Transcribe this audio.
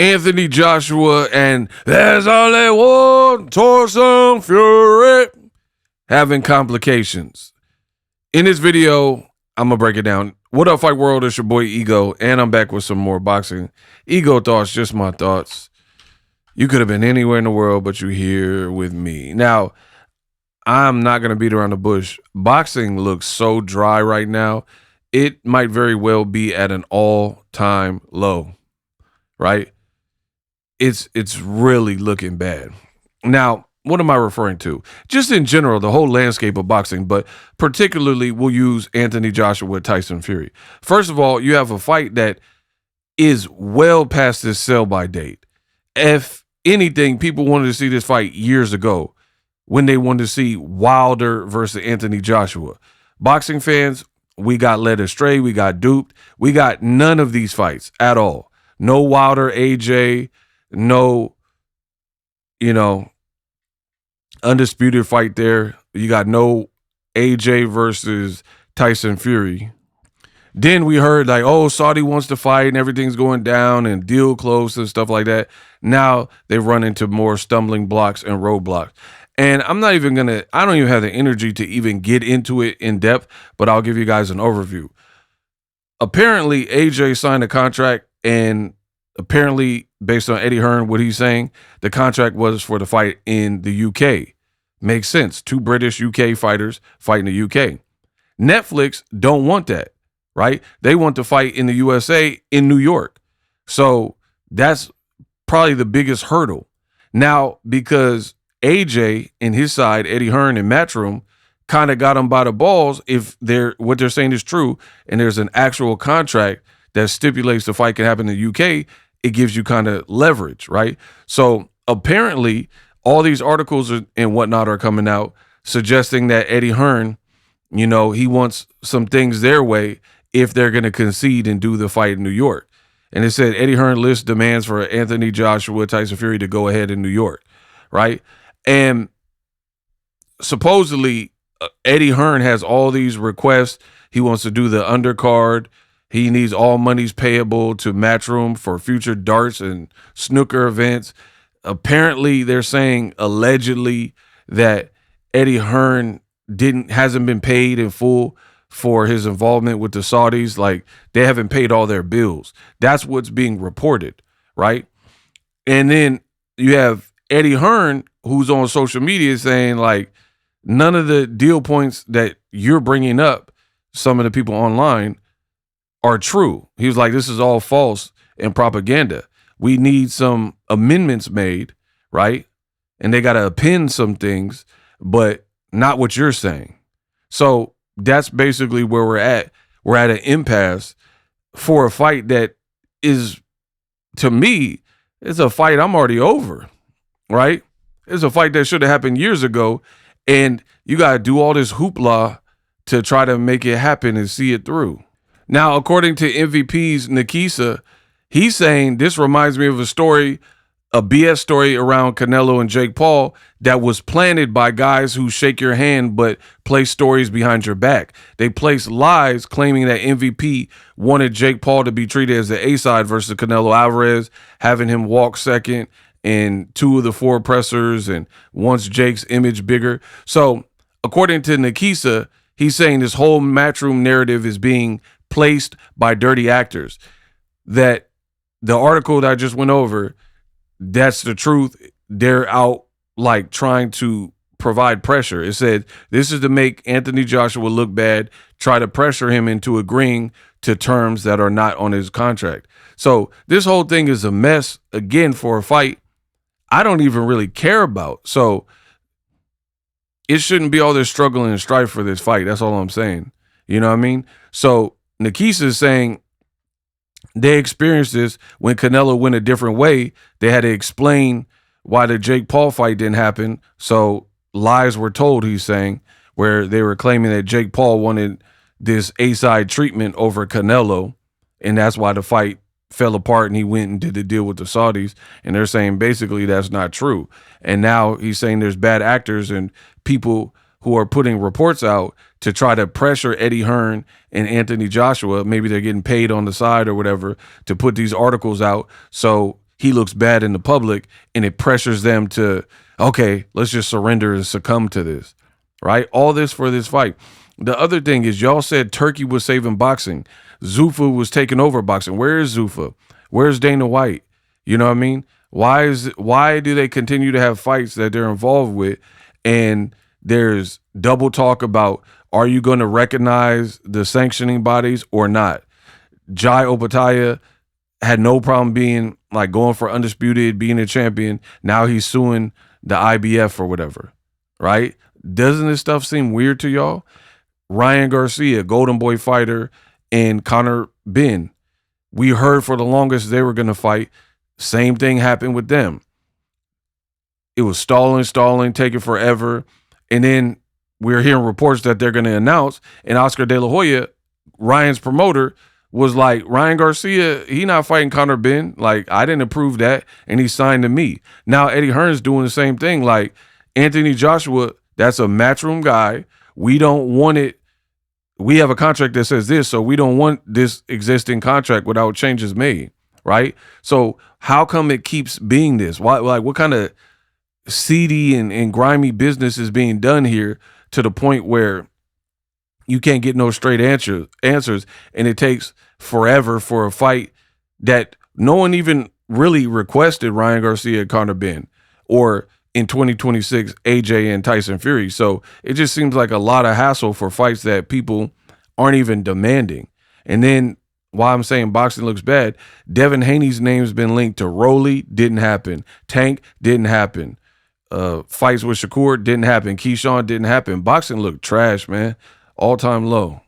Anthony Joshua and there's only one Tyson Fury having complications. In this video, I'm going to break it down. What up, Fight World? It's your boy Ego, and I'm back with some more boxing. Ego thoughts, just my thoughts. You could have been anywhere in the world, but you're here with me. Now, I'm not going to beat around the bush. Boxing looks so dry right now. It might very well be at an all-time low, right? It's really looking bad. Now, what am I referring to? Just in general, the whole landscape of boxing, but particularly we'll use Anthony Joshua with Tyson Fury. First of all, you have a fight that is well past this sell-by date. If anything, people wanted to see this fight years ago when they wanted to see Wilder versus Anthony Joshua. Boxing fans, we got led astray. We got duped. We got none of these fights at all. No Wilder, AJ, no, undisputed fight there. You got no AJ versus Tyson Fury. Then we heard like, oh, Saudi wants to fight and everything's going down and deal closed and stuff like that. Now they run into more stumbling blocks and roadblocks. And I don't even have the energy to even get into it in depth, but I'll give you guys an overview. Apparently, AJ signed a contract, and apparently, based on Eddie Hearn, what he's saying, the contract was for the fight in the UK. Makes sense. 2 British UK fighters fight in the UK. Netflix don't want that, right? They want to fight in the USA in New York. So that's probably the biggest hurdle. Now, because AJ and his side, Eddie Hearn and Matchroom, kind of got them by the balls. If what they're saying is true, and there's an actual contract that stipulates the fight can happen in the UK, it gives you kind of leverage, right? So apparently, all these articles and whatnot are coming out suggesting that Eddie Hearn, he wants some things their way if they're going to concede and do the fight in New York. And it said Eddie Hearn lists demands for Anthony Joshua, Tyson Fury to go ahead in New York, right? And supposedly Eddie Hearn has all these requests. He wants to do the undercard. He needs all monies payable to Matchroom for future darts and snooker events. Apparently, they're saying allegedly that Eddie Hearn hasn't been paid in full for his involvement with the Saudis. Like, they haven't paid all their bills. That's what's being reported, right? And then you have Eddie Hearn, who's on social media, saying like none of the deal points that you're bringing up, some of the people online, are true. He was like, this is all false and propaganda. We need some amendments made, right? And they got to append some things, but not what you're saying. So that's basically where we're at. We're at an impasse for a fight that is, to me, it's a fight I'm already over, right? It's a fight that should have happened years ago, and you got to do all this hoopla to try to make it happen and see it through. Now, according to MVP's Nikisa, he's saying this reminds me of a BS story around Canelo and Jake Paul that was planted by guys who shake your hand but place stories behind your back. They place lies claiming that MVP wanted Jake Paul to be treated as the A-side versus Canelo Alvarez, having him walk second in 2 of the 4 pressers and wants Jake's image bigger. So according to Nikisa, he's saying this whole Matchroom narrative is being placed by dirty actors. That the article that I just went over, that's the truth. They're out like trying to provide pressure. It said this is to make Anthony Joshua look bad, try to pressure him into agreeing to terms that are not on his contract. So this whole thing is a mess, again, for a fight I don't even really care about. So it shouldn't be all this struggle and strife for this fight. That's all I'm saying. You know what I mean? So Nikisa is saying they experienced this when Canelo went a different way. They had to explain why the Jake Paul fight didn't happen. So lies were told, he's saying, where they were claiming that Jake Paul wanted this A-side treatment over Canelo, and that's why the fight fell apart and he went and did the deal with the Saudis. And they're saying basically that's not true. And now he's saying there's bad actors and people who are putting reports out to try to pressure Eddie Hearn and Anthony Joshua. Maybe they're getting paid on the side or whatever to put these articles out so he looks bad in the public, and it pressures them to, okay, let's just surrender and succumb to this, right? All this for this fight. The other thing is, y'all said Turkey was saving boxing. Zuffa was taking over boxing. Where is Zuffa? Where's Dana White? You know what I mean? Why do they continue to have fights that they're involved with, and there's double talk about, are you going to recognize the sanctioning bodies or not? Jai Opataya had no problem being like going for undisputed, being a champion. Now he's suing the IBF or whatever, right? Doesn't this stuff seem weird to y'all? Ryan Garcia, Golden Boy fighter, and Conor Benn. We heard for the longest they were going to fight. Same thing happened with them. It was stalling, taking forever. And then we're hearing reports that they're going to announce, and Oscar De La Hoya, Ryan's promoter, was like, Ryan Garcia, he not fighting Conor Benn. Like, I didn't approve that, and he signed to me. Now Eddie Hearn's doing the same thing. Like, Anthony Joshua, that's a matchroom guy. We don't want it. We have a contract that says this, so we don't want this existing contract without changes made, right? So how come it keeps being this? Why? Like, what kind of seedy and grimy business is being done here to the point where you can't get no straight answers, and it takes forever for a fight that no one even really requested, Ryan Garcia and Conor Benn, or in 2026, AJ and Tyson Fury. So it just seems like a lot of hassle for fights that people aren't even demanding. And then why I'm saying boxing looks bad, Devin Haney's name's been linked to Rolly, didn't happen. Tank, didn't happen. Fights with Shakur, didn't happen. Keyshawn, didn't happen. Boxing looked trash, man. All-time low.